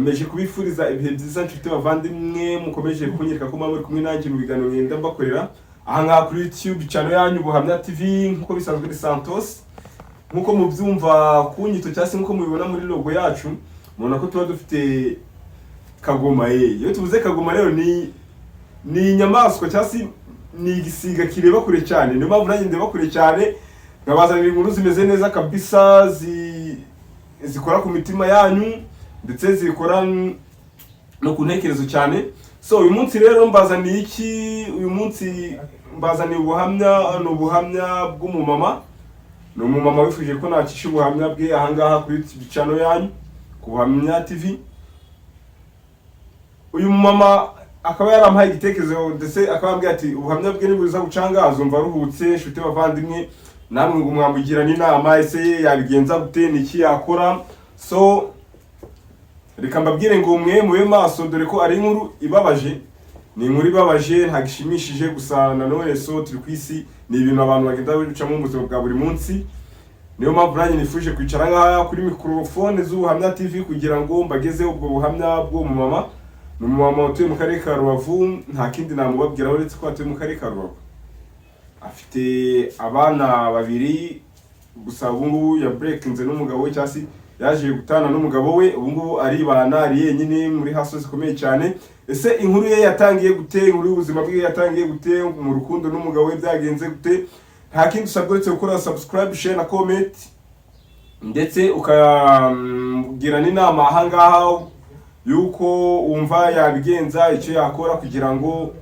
nkomeje kubifuriza ibihe byiza nshuti bavandimwe mukomeje kunyereka ko muri kumwe nanjye mu biganiro ngenda mbakorera aha ngaha kuri YouTube channel yanyu Buhamya TV nkuko bisanzwe ni Santos nkuko mubyumva ku nyito cyase nkuko mubibona muri logo yacu mubona ko tuba dufite kagoma iyo tuvuze kagoma rero ni inyamaswa cyase ni igisiga kireba kure cyane niyo mpamvu nanjye ndeba kure cyane nkabazanira inkuru zimeze neza kabisa zikora ku mitima yanyu ndetse zikora no ku ntekerezo cyane. So uyu munsi rero mbazaniye iki? Uyu munsi mbazaniye ubuhamya bw'umumama. Ni umumama wifuje ko nacisha ubuhamya bwe aha ngaha kuri channel yanyu ku Buhamya TV. Uyu mumama akaba yarampaye igitekerezo ndetse akabambye ati ubuhamya bwe nibuza gucangaza umva ruhutse nshuti bavandimwe namwe ngo mwamugirana inama ese yabigenza gute niki yakora. So reka mbabwire ngo mwe mube maso dore ko ari inkuru ibabaje, ni inkuru ibabaje ntagishimishije gusa nanone so turi kwisi ni ibintu abantu bagenda bicamo mu buzima bwa buri munsi. Niyo mpamvu nanjye nifuje kwicara ngaha kuri microphone z'Ubuhamya TV kugira ngo mbagezeho ubwo buhamya bwo mu mama. Ni umumama utuye mu karere ka Rubavu, nta kindi namubabwira uretse ko atuye mu karere ka Rubavu. Afite abana babiri gusa ubu ngubu ya breakinze n'umugabo we cyasi yaje gutana n'umugabo we ubu ngubu aribana ari yenyine muri haso zikomeye cyane. Ese inkuru ye yatangiye gute? Inkuru y'ubuzima bwe yatangiye gute? Mu rukundo n'umugabo we byagenze gute? Nta kindi usabwe uretse gukora subscribe, share na comment ndetse ukagira n'inama aha ngaha yuko wumva yabigenza icyo yakora kugira ngo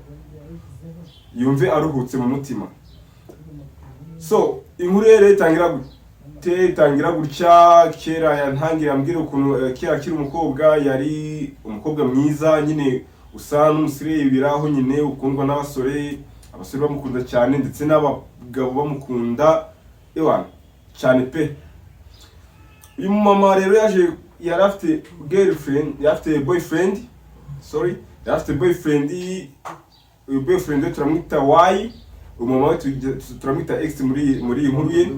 yumve aruhutse mu mutima. So inkuru ye itangira gutya kera yantangira ambwira ukuntu kera akiri umukobwa yari umukobwa mwiza nyine usa n'umusire biraho nyine ukundwa n'abasore bamukunda cyane ndetse n'abagabo bamukunda cyane pe. Uyu mama rero yari afite girlfriend, yafite boyfriend, uyu boyfriend turamwita Y, umama we turamwita X muri iyi nkuru ye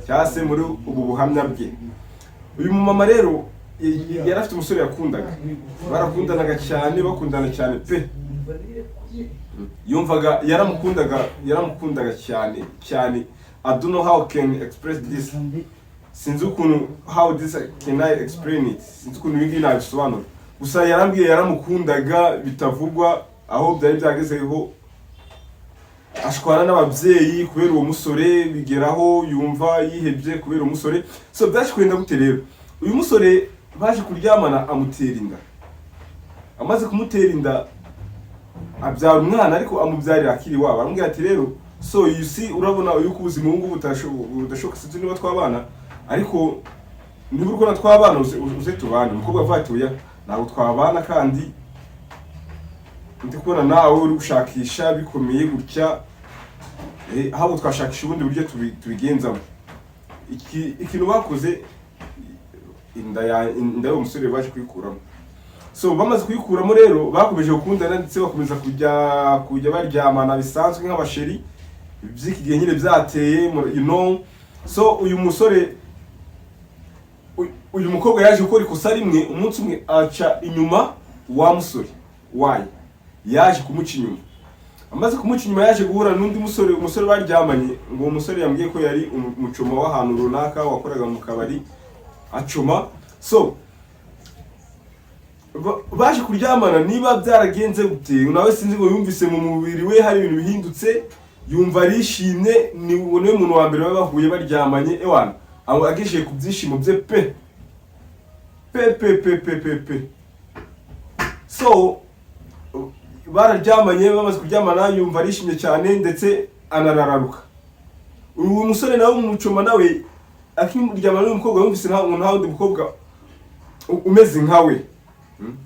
cyase muri ubu buhamya bwe. Uyu mama rero yari afite umusore yakundaga, barakundanaga cyane, bakundana cyane pe. Yumvaga yaramukundaga cyane. I don't know how can express this. Sinzi ukuntu how this can I explain it. Sinzi ukuntu ibingi nabisobanura. Gusa yarambwiye yaramukundaga bitavugwa aho byari byagezeho ashwana n'ababyeyi kubera uwo musore bigeraho yumva yihebye kubera umusore. So byaje kwenda gute rero? Uyu musore baje kuryamana amutera inda. Amaze kumutera inda abyara umwana ariko amubyarira akiri wabo. Aramubwira ati rero so you see urabona uyu kubuzima ubu ngubu budashoka sinzi niba twabana ariko niba urukona twabana uze tubane. Umukobwa avuga ati oya ntabwo twabana kandi ndi kubona nawe uri gushakisha bikomeye gutya ahubwo twashakisha ubundi buryo tubigenzamo. Ikintu bakoze inda y'umusore baje kuyikuramo. So bamaze kuyikuramo rero bakomeje gukundana ndetse bakomeza kujya baryamana bisanzwe nk'abasheri by'iki gihe nyine byateye So uyu mukobwa yaje gukora ikosa rimwe, umunsi umwe aca inyuma wa musore waye yaje kumuca inyuma. Amaze kumuca inyuma yaje guhura n'undi umusore baryamanye ngo uwo musore yambwiye ko yari umucoma w'ahantu runaka wakoraga mu kabari acoma. So baje kuryamana niba byaragenze gute nawe sinzi ngo yumvise mu mubiri we hari ibintu bihindutse yumva arishimye. Ni niwe muntu wa mbere bahuye baryamanye abo agejeje ku byishimo bye pe. So bararyamanye bamaze kuryamana yumva arishimye cyane ndetse anarararuka. Uyu musore nawe umucoma nawe akimuryamana n'umukobwa yumvise nta wundi mukobwa umeze nkawe.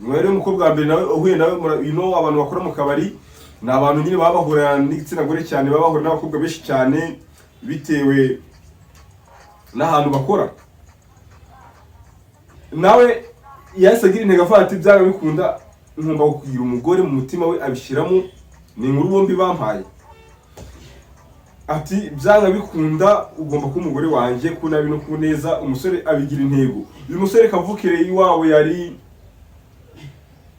Mwere umukobwa mbere nawe uhuye nawe abantu bakora mu kabari ni abantu nyine baba bahura n'igitsina gore cyane, baba bahura n'abakobwa benshi cyane bitewe n'ahantu bakora. Nawe yasagira intego afata ibyaga bikunda nkumva kugira umugore mu mutima we abishyiramo. Ni inkuru bombi bampaye ati byanga bikunda ugomba kuba umugore wanjye kunabi no kuneza. Umusore abigira intego. Uyu musore kavukire iwawe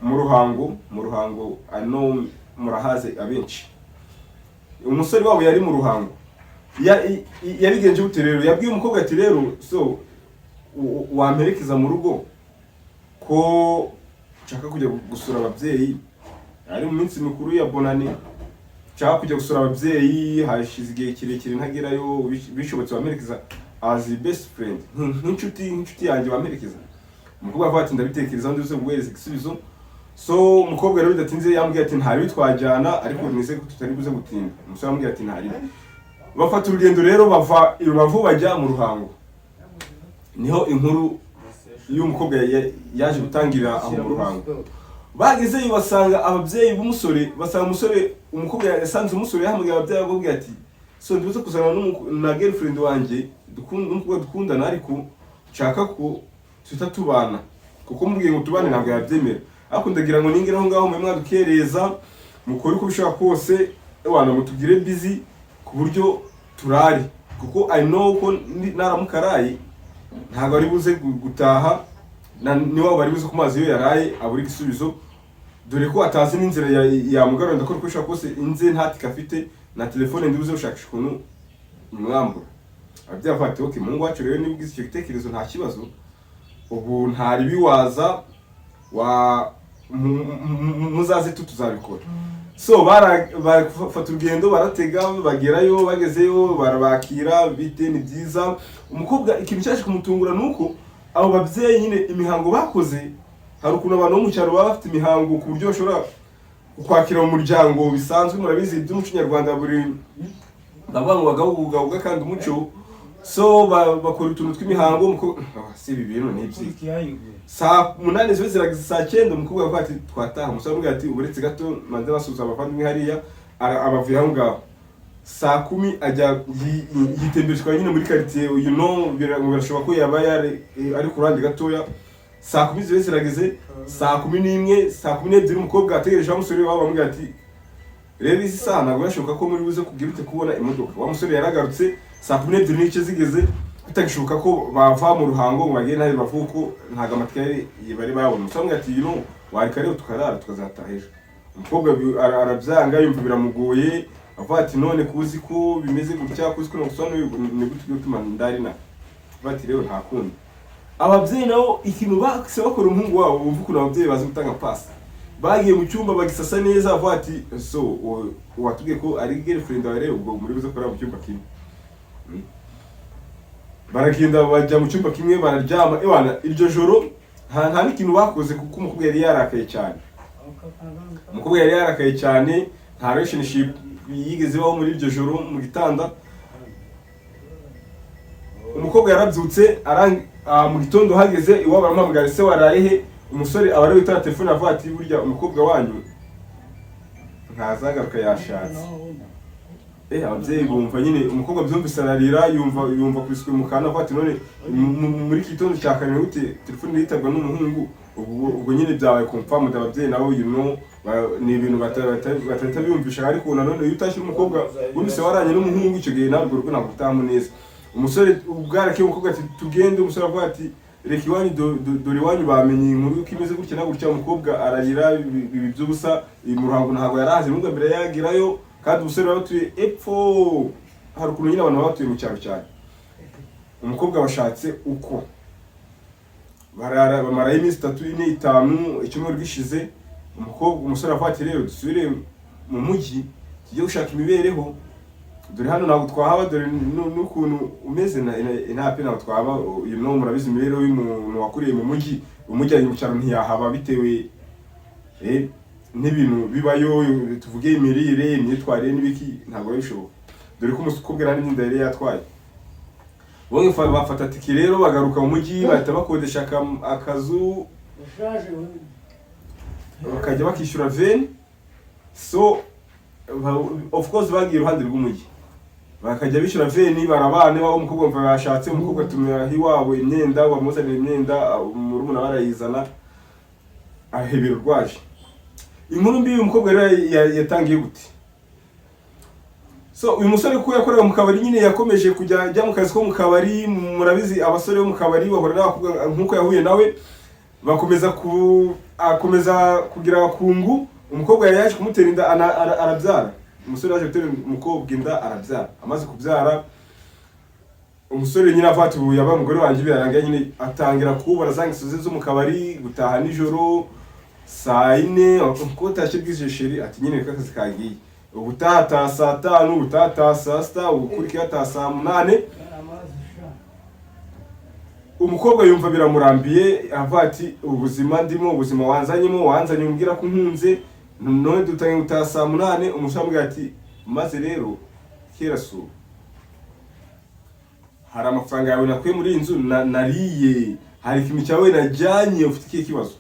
mu ruhango ano murahaze abenshi. Umusore wabo yari mu ruhango yabigenje gute rero, yabwiye umukobwa ati rero so wamperekeza mu rugo ko nshaka kujya gusura ababyeyi, ari mu minsi mikuru ya bonani, nshaka kujya gusura ababyeyi, hashize igihe kirekire ntagerayo, bishobotse wamperekeza as the best friend, nk'inshuti yanjye wamperekeza. Umukobwa avuga ati ndabitekereza ndetse guhereza igisubizo. So umukobwa rero bidatinze yambwiye ati ntari twajyana ariko nise ko tutari buze gutinda. Umusore yambwiye ati ntari. Bafata urugendo rero bava i Rubavu bajya mu Ruhango. Niho inkuru y'umukobwa yaje gutangira aho mu Ruhango. Bagezeyo basanga ababyeyi b'umusore, basanga umusore, umukobwa yasanze umusore yahamagaye ababyeyi ababwira ati so ndibuze kuzana na girlfriend wanjye dukundana ariko nshaka ko tuta tubana, kuko mubwiye ngo tubane ntabwo yabyemera, ariko ndagira ngo ningire aho ngaho mwe mwadukereza mukore uko bishaka kose ewana mutugire busy ku buryo turari, kuko I know ko naramukaraye ntabwo ari buze gutaha niwa bari buze ku mazi yo yaraye aburi igisubizo, dore ko atazi n'inzira ya mugarura. Ndakora uko bishaka kose inze ntatika afite na telefone ndibuze gushakisha ukuntu imwambura. Ababyeyi bafite okay mungu wacu rero nibwize icyo gitekerezo nta kibazo, ubu ntari biwaza wa muzaze tuzabikora. So bafata urugendo baratega bagerayo, bagezeyo barabakira bite ni byiza. Umukobwa ikintu cyaje kumutungura nuko abo babyeyi nyine imihango bakoze, hari ukuntu abantu bo mu cyaro baba bafite imihango ku buryo bashobora kwakira mu muryango bisanzwe, murabizi by'umuco nyarwanda buri babangwaga kandi umuco. So bakora utuntu tw'imihango si ibi bintu ni ibyiki. Saa 8 zibe zirageze saa 9 umukobwa avuga ati twataha. Umusore avuga ati uburetse gato manze basuza abavandimwe hariya abavuye aho ngaho. Saa 10 ajya yitembeshwa nyine muri quartier, you know birashoboka ko yaba ari ku ruhande gatoya. Saa 10 zibe zirageze, saa 11, saa 12 umukobwa ategereje umusore wabo bamubwira ati rero izi saa ntabwo yashoboka ko muri buze kugira ute kubona imodoka. Wa musore yaragarutse saa 12 n'ice zigeze, bitagishoboka ko bava mu Ruhango ngo bagende nayo bavuko ntaga amatike bari babona. Umusore ati you know warika rero tukarara tukazataha ejo. Umukobwa arabyanga yumva biramugoye, avuga ati none kuzi ko bimeze gutya, kuzi ko nagusana ni gutyo gutuma ndari na bati rero nta kundi. Ababyeyi nabo ikintu bakse bakora umuhungu wabo, umva ukuntu ababyeyi bazi gutanga pasi. Bagiye mu cyumba bagisasa neza, avuga ati so watubwiye ko ari girlfriend wawe rero ubwo muri buze kora mu cyumba kimwe. Baragenda bajya mu cyumba kimwe bararyama. Ewana iryo joro nta n'ikintu bakoze kuko umukobwa yari yarakaye cyane. Umukobwa yari yarakaye cyane, nta relationship yigeze baho muri iryo joro. Mu gitanda umukobwa yarabyutse mu gitondo hageze iwabo baramuhamagara se waraye he. Umusore abari witara telefone avuga ati burya umukobwa wanyu ntazagaruka yashatse. Ababyeyi bumva nyine umukobwa byumvise ararira, yumva kwiswe mu kana, avuga ati none muri kitondo cya kane gute telefone yitabwa n'umuhungu. Ubwo nyine byabaye confirm. Ababyeyi nabo you know ni ibintu batahita biyumvisha, ariko nanone iyo utashye umukobwa wumvise waranye n'umuhungu icyo gihe ntabwo urwo ntabwo utamu neza. Umusore ubwarake umukobwa ati tugende. Umusore avuga ati reka iwanyu dore iwanyu bamenye inkuru yuko imeze gutya na gutya. Umukobwa ararira ibi by'ubusa. Mu Ruhango ntabwo yarahaze nubwo mbere yagirayo, kandi umusore batuye epfo hari ukuntu nyine abantu batuye mu cyaro cyane. Umukobwa washatse uko bamarayo iminsi 3, 4, 5 icyumweru gishize. Umusore avuga ati rero dusubire mu mujyi tujye gushaka imibereho, dore hano ntabwo twahaba, dore n'ukuntu umeze nta pe ntabwo twahaba. You know murabizi imibereho y'umuntu wakuriye mu mujyi, umujyanye mu cyaro ntiyahaba bitewe n'ibintu bibayo, tuvuge imirire, imyitwarire n'ibiki ntabwo bishoboka, dore ko umukobwa nari n'inda yari yatwaye. Bamwe bafata tiki rero bagaruka mu mujyi, bahita bakodesha akazu bakajya bakishyura veni. So of course bagiye iruhande rw'umujyi bakajya bishyura veni, barabane wabo umukobwa mva yashatse. Umukobwa atumira hiwabo imyenda, bamuzanira imyenda, murumuna barayizana ahebera urwaje. Inkuru mbi umukobwa rero yatangiye gute? So uyu musore ko yakorera mu kabari nyine yakomeje kujya mu kazi ko mu kabari. Murabizi abasore bo mu kabari bahora n'abakobwa nkuko yahuye nawe, akomeza kugira abakungu. Umukobwa yari yaje kumutera inda arabyara. Umusore yaje gutera umukobwa inda arabyara. Amaze kubyara umusore nyine avuga ati ubu yaba umugore wanjye birarangiye, nyine atangira kubara za ngeso zo mu kabari, gutaha nijoro saa 4 ko tashe bwije sheri ati nyine reka akazi kagiye, ubutaha saa 5, ubutaha saa 6, ubukurikira saa 8. Umukobwa yumva biramurambiye avuga ati ubuzima ndimo, ubuzima wanzanye umbwira ko nkunze, none dutangiye gutaha saa 8. Umusore amubwira ati maze rero kera so hari amafaranga yawe nakuye muri iyi nzu nariye, hari ikintu cyawe najyanye, ufite ikihe kibazo?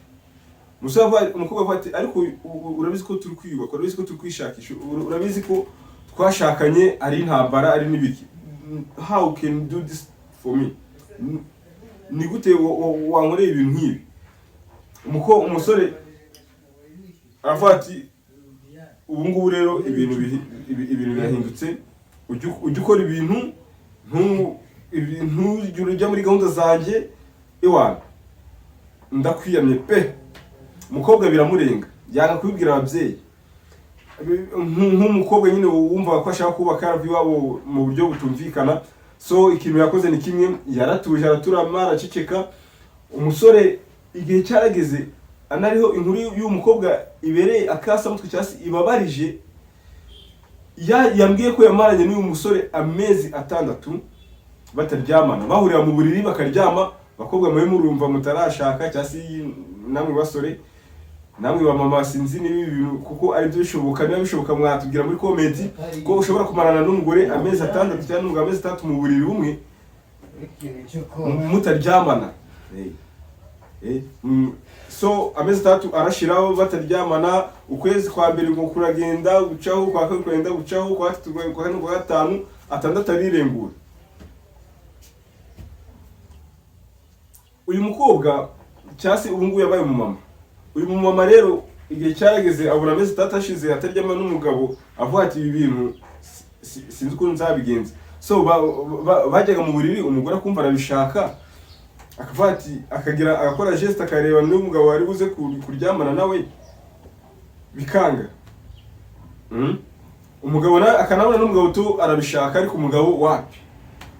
Umukobwa avuga ati ariko urabizi ko turi kwiyubaka, urabizi ko turi kwishakisha, urabizi ko twashakanye ari intambara ari n'ibiki, how can you do this for me? Ni gute wankoreye ibintu nk'ibi? Umusore aravuga ati ubu ngubu rero ibintu birahindutse, ujya ukora ibintu ujya muri gahunda zanjye ewana, ndakwiyamye pe. Umukobwa biramurenga, yanga kubibwira ababyeyi. Nk'umukobwa nyine wumva ko ashaka kubaka iwabo mu buryo butumvikana. So ikintu yakoze ni kimwe, yaratuje araturama araceceka. Umusore igihe cyarageze anariho inkuru y'umukobwa ibereye akasa mutwe cyasi ibabarije, yambwiye ko yamaranye n'uyu musore amezi 6 bataryamana, bahurira mu buriri bakaryama. Bakobwa mwe murumva mutarashaka cyasi namwe basore, namwe ba mama sinzi nibi kuko ari byo bishoboka, niba bishoboka mwatubwira muri comment ko ushobora kumarana n'umugore amezi 6 cyangwa n'umugabo amezi 3 mu buriri bumwe mutaryamana. So amezi 3 arashiraho bataryamana, ukwezi kwa mbere ngo kuragenda gucaho, kwa kabiri kuragenda gucaho, kwa gatatu kwa kane kwa gatanu, atandatu arirengura. Uyu mukobwa cyase ubu ngubu yabaye umumama. Uyu mumama rero igihe cyarageze abura amezi 3 ashize ataryama n'umugabo, avuga ati ibi bintu sinzi uko nzabigenza. So bajyaga mu buriri, umugore akumva arabishaka, akavuga ati agakora geste akareba n'umugabo wari buze kuryamana nawe bikanga. Umugabo akanabona n'umugabo tu arabishaka, ariko umugabo wapi.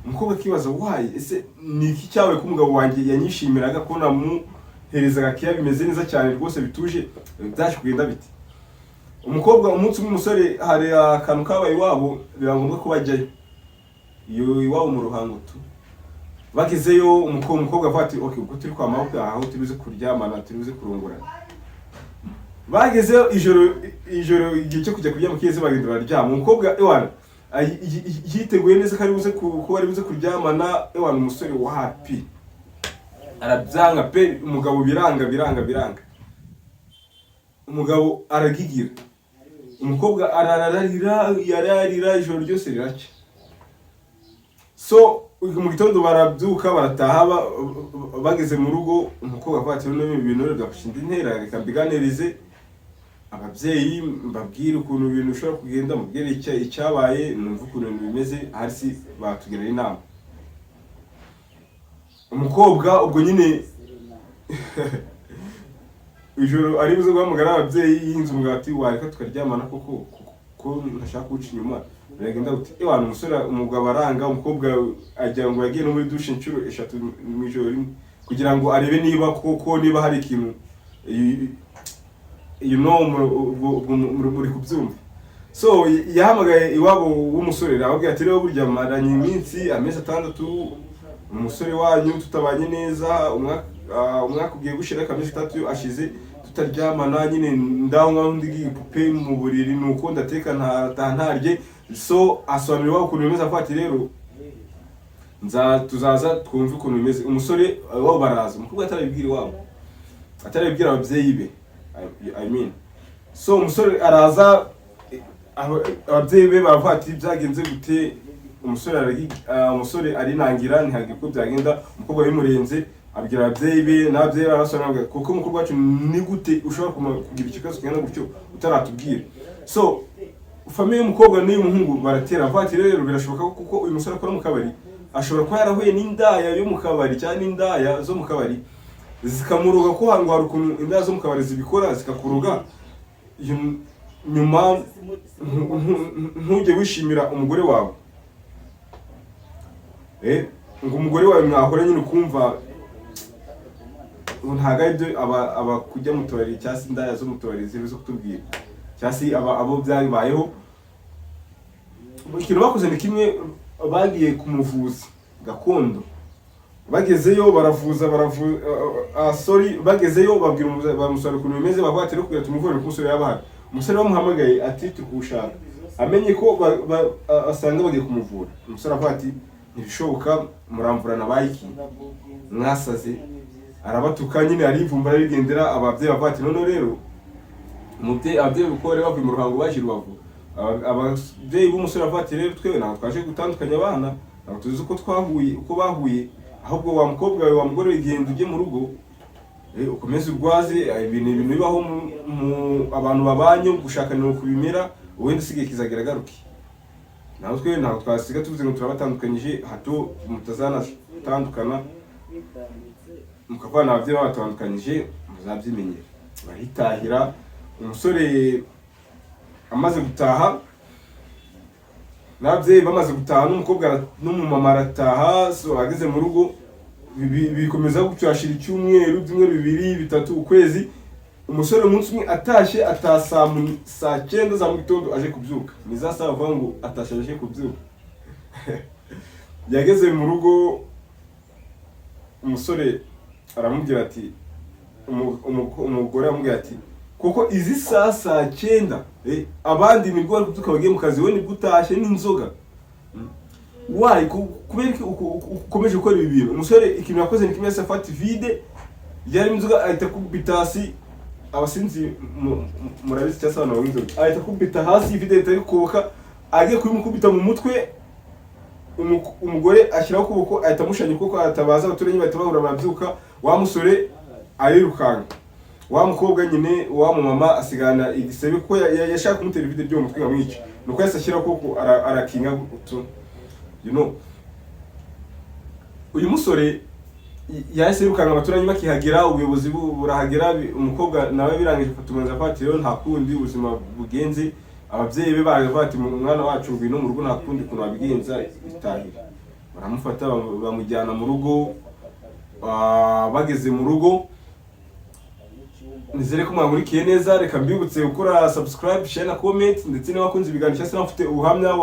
Umukobwa kibaza why, ese ni iki cyawe ko umugabo wanjye yanyishimiraga ko namuherezaga kiya bimeze neza cyane rwose bituje, byaje kugenda biti? Umukobwa umunsi umusore hari akantu kabaye iwabo, birangombwa ko bajyayo iwabo mu Ruhango tu. Bagezeyo umukobwa avuga ati okay, ubwo turi kwa mabukwe aho tubize kuryamana, tubize kurongorana. Bagezeyo ijoro igihe cyo kujya kuryama kigeze, bagenda bararyama. Umukobwa ewana yiteguye neza ko ari buze kuba ari buze kuryamana, ewana umusore wapi arabyanga pe. Umugabo biranga, umugabo aragigira, umukobwa yararira ijoro ryose riraca. So mu gitondo barabyuka barataha, bageze mu rugo umukobwa avuga ati none ibintu byafashinda intera, reka mbiganirize ababyeyi mbabwire ukuntu ibintu bishobora kugenda, mubwire icyabaye, numva ukuntu bimeze, hasi batugira inama. Umukobwa ubwo nyine ijoro ari buze guhamagara ababyeyi y'inzu mugati wareka tukaryamana koko ko ntashaka kuca inyuma. Biragenda gute? Ewana umusore umugabo aranga, umukobwa ajya ngo yagiye no muri douche inshuro 3 mu ijoro rimwe kugira ngo arebe niba koko niba hari ikintu muri kubyumva. So yahamagaye iwabo w'umusore arababwira ati rero burya maranye iminsi amezi 6 umusore wanyu tutabanye neza, umwaka ugiye gushira amezi 3 ashize tutaryamana, nyine ndaho ngaho ndi pupe mu buriri nuko ndateka ntarye. So asobanurira ukuntu bimeze, avuga ati rero tuzaza twumve ukuntu bimeze. Umusore wabo baraza, umukobwa atarabibwira iwabo, atarabibwira ababyeyi be, I mean. So umusore araza, ababyeyi be baravuga ati byagenze gute? Umusore arinangira ntihagire ko byagenda. Umukobwa bimurenze abwira ababyeyi be, n'ababyeyi barasanga kuko umukobwa wacu ni gute ushobora kugira ikibazo kingana gutyo utaratubwira. So famille y'umukobwa n'iy'umuhungu baratera, avuga ati rero birashoboka kuko uyu musore akora mu kabari, ashobora kuba yarahuye n'indaya yo mu kabari cyangwa n'indaya zo mu kabari, zikamuroga ko hango hari ukuntu indaya zo mu kabari zibikora zikakuroga, nyuma ntujye wishimira umugore wawe, ngo umugore wawe mwahora nyine ukumva ntago aribyo aba kujya mu tubari cyangwa se indaya zo mu tubari ziri zo kutubwira, cyangwa se abo byabayeho. Ikintu bakoze ni kimwe, bagiye ku muvuzi gakondo, bagezeyo baravuza bagezeyo babwira bamusaba ukuntu bimeze, bavuga ati rero kugira tumuvure ku musore yabahari. Umusore bamuhamagaye ati tukushaka, amenye ko asanga bagiye kumuvura. Umusore avuga ati ntibishoboka, muramvurana bayiki mwasaze, arabatuka nyine arivumba arigendera. Ababyeyi bavuga ati none rero ababyeyi uko bavuye mu ruhango baje Rubavu, ababyeyi b'umusore bavuga ati rero twewe ntabwo twaje gutandukanya abana, ntabwo tuzi uko bahuye, ahubwo wa mukobwa wawe wa mugore wigenda ujye mu rugo ukomeze urwaze. Ibintu bibaho mu abantu babanye, gushakanira ku bimera, wenda usigaye kizagera garuke. Naho twe ntabwo twasiga tuvuze ngo turabatandukanyije, hato mutazanatandukana mukavana ababyeyi babatandukanyije, muzabyimenyera. Bahitahira. Umusore amaze gutaha, n'ababyeyi bamaze gutaha, n'umukobwa n'umumama arataha, so ageze mu rugo bikomeza gutyo, hashira icyumweru, bibiri, bitatu, ukwezi. Umusore umunsi umwe atashye, saa 9 za mu gitondo aje kubyuka, ni za saa bavuga ngo atashye aje kubyuka. Yageze mu rugo, umusore aramubwira ati, umugore aramubwira ati kuko izi saa 9 abandi nibwo bari kubyuka bagiye mu kazi, we nibwo utashye n'inzoga. Why kubera ukomeje gukora ibi bintu? Umusore ikintu yakoze ni kimwe, afata vide yari inzoga ahita kubita hasi. Abasinzi murabizi cyase abantu b'inzoga, ahita kubita hasi vide itari kuboka, agiye kubimukubita mu mutwe. Umugore ashyiraho ukuboko ahita amushanya kuko atabaza, abaturage bahita bahura barabyuka. Wa musore arirukanga, wa mukobwa nyine wa mama asigana igisebe ko yashaka kumutera vide ryo mu mutwe nkamwica, nuko yasashyira kuko arakinga utu uyu musore yahise yirukanga, abaturage bakihagera, ubuyobozi burahagera. Umukobwa nawe birangije gufata umwanzuro afata rero nta kundi ubuzima bugenze. Ababyeyi be baravuga ati umwana wacu ngwino mu rugo, nta kundi kuntu wabigenza, itahira. Baramufata bamujyana mu rugo. Bageze mu rugo, nizere ko mwamurikiye neza. Reka mbibutse gukora subscribe, share na comment, ndetse n'abakunze ibiganiro cyangwa se n'abafite ubuhamya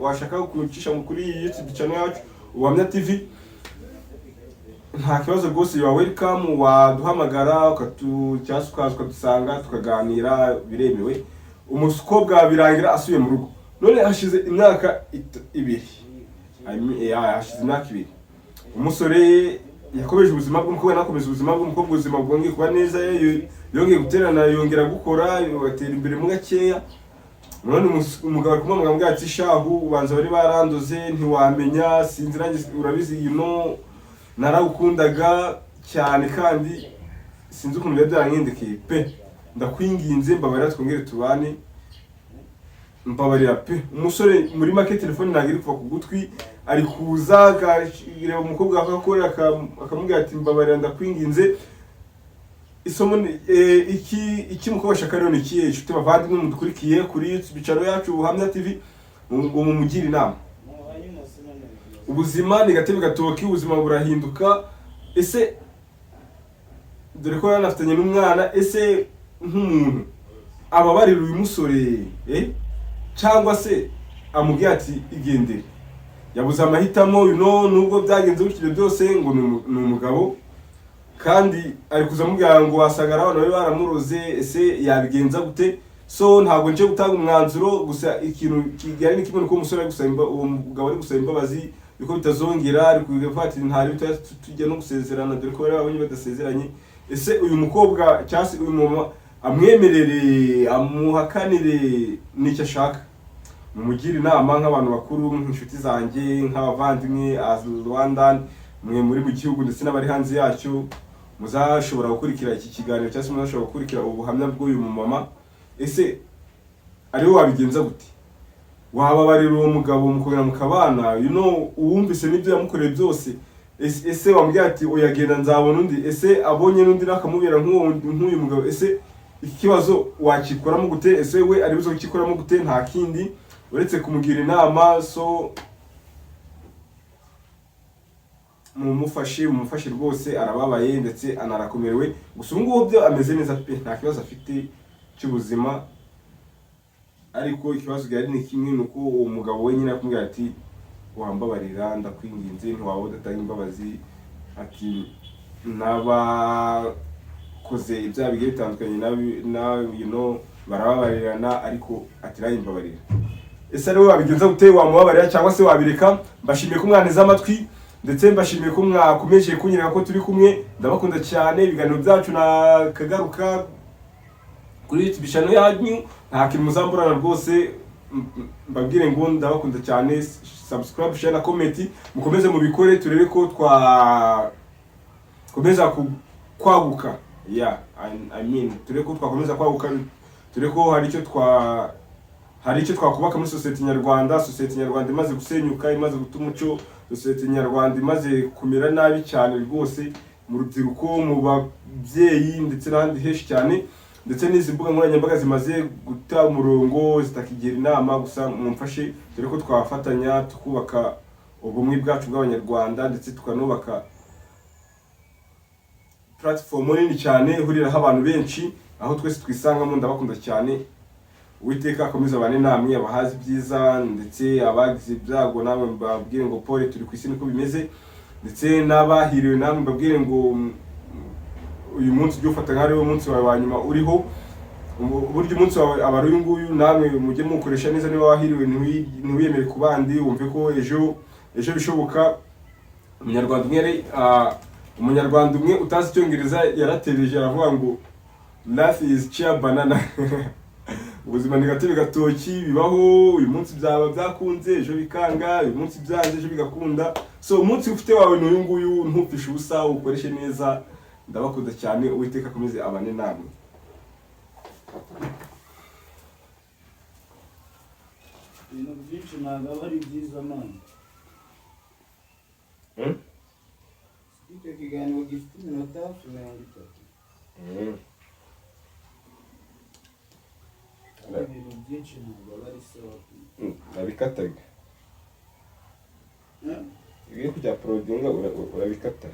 washaka kucisha kuri YouTube channel yacu Ubuhamya TV, nta kibazo rwose, you are welcome. Waduhamagara ukadusanga tukaganira, biremewe. Umukobwa birangira asubiye mu rugo. None hashize imyaka 2, hashize imyaka 2. Umusore yakomeje ubuzima bw'umukobwa, nakomeza ubuzima bw'umukobwa, ubuzima bwongeye kuba neza, yongeye guterana, yongera gukora, batera imbere mu gakeya. None umugabo kumwe amubwira ati shahu ubanza bari barandoze ntiwamenya, sinzi nanjye urabizi naragukundaga cyane kandi sinzi ukuntu byarangendekeye pe, ndakwinginze mbabarira twongere tubane, mbabarira pe. Umusore muri make telefone ntabwo iri kuva ku gutwi, ari kuza akareba umukobwa akakora, akamubwira ati mbabarira ndakwinginze. Isomo iki mukobwa shaka rero ni kiye, inshuti bavandimwe mudukurikiye kuri YouTube channel yacu Ubuhamya TV, ngo mumugira inama. Ubuzima ni gatebe gatoki, ubuzima burahinduka. Ese dore ko yanafitanye n'umwana, ese nk'umuntu ababarira uyu musore cyangwa se amubwira ati igendere? Yabuze amahitamo, nubwo byagenze gutyo byose, ngo ni umugabo kandi ari kuzamubwira ngo wasanga abantu bari baramuroze, ese yabigenza gute? So ntabwo nje gutanga umwanzuro, gusa ikintu kigari ni kimwe, ko umusore ari gusaba, uwo mugabo ari gusaba imbabazi yuko bitazongera, ari kuvuga ati ntari tujya no gusezerana, dore ko bari babonye badasezeranye. Ese uyu mukobwa cyangwa se uyu mama amwemerere, amuhakanire n'icyo ashaka? Mumugira inama nk'abantu bakuru, nk'inshuti zanjye, nk'abavandimwe, as Rwandan, mwe muri mu gihugu ndetse n'abari hanze yacyo, muzashobora gukurikira iki kiganiro cyangwa se muzashobora gukurikira ubuhamya bw'uyu mama. Ese ari we wabigenza gute? Wababarira uwo mugabo mukongera mukabana, uwumvise n'ibyo yamukoreye byose, ese wambwira ati oyagenda nzabona undi, ese abonye n'undi nakamubera nk'uyu mugabo, ese iki kibazo wakikoramo gute, ese we ari buze kukikoramo gute, nta kindi uretse kumugira inama. So mumufashe rwose, arababaye ndetse anarakomerewe, gusa ubu ngubu byo ameze neza pe, nta kibazo afite cy'ubuzima. Ariko ikibazo gihari ni kimwe, nuko uwo mugabo wenyine akumubwira ati wambabarira ndakwinginze, ntiwaba udatanga imbabazi, ati n'abakoze ibyaha bigiye bitandukanye na barababarirana, ariko ati nawe imbabarira. Ese ariwe wabigenza gute, wamubabarira cyangwa se wabireka? Mbashimiye ko mwaneze amatwi, ndetse mbashimiye ko mwakomeje kunyereka ko turi kumwe. Ndabakunda cyane, ibiganiro byacu nakagaruka kuri YouTube channel yanyu, nta kintu muzamburana rwose. Mbabwire ngo ndabakunda cyane, subscribe, share na comment, mukomeze mubikore, turebe ko komeza kwaguka. Yeah, I mean turebe ko twakomeza kwaguka, turebe ko hari icyo twakubaka muri society nyarwanda. Society nyarwanda imaze gusenyuka, imaze guta umuco, society nyarwanda imaze kumera nabi cyane rwose, mu rubyiruko, mu babyeyi ndetse n'ahandi henshi cyane, ndetse n'izi mbuga nkoranyambaga zimaze guta umurongo, zitakigira inama. Gusa mumfashe dore ko twafatanya tukubaka ubumwe bwacu bw'abanyarwanda, ndetse tukanubaka platform nini cyane ihuriraho abantu benshi, aho twese twisangamo. Ndabakunda cyane, Uwiteka akomeza abane namwe, abahazi byiza, ndetse abagize ibyago namwe mbabwire ngo pole, turi ku isi niko bimeze, ndetse n'abahiriwe namwe mbabwire ngo uyu munsi ujye ufata nk'ari wo munsi wawe wa nyuma uriho. Burya umunsi wawe aba ari uyu nguyu, namwe mujye mukoresha neza. Niba wahiriwe ntiwiyemere ku bandi, wumve ko ejo bishoboka. Umunyarwanda umwe utazi icyongereza yaratereje aravuga ngo life is chia banana. Ubuzima ni gatebe gatoki, bibaho. Uyu munsi byaba byakunze, ejo bikanga, uyu munsi byanze, ejo bigakunda. So umunsi ufite wawe ni uyu nguyu, ntupfishe ubusa, ukoreshe neza. Ndabakunda cyane, Uwiteka akomeze abane namwe. Ibintu byinshi ntabwo ari byiza mani. Icyo kiganiro gifite iminota 30. Ibintu byinshi ntabwo ari sawa. Nabikataga. Iyo kujya produinga urabikata.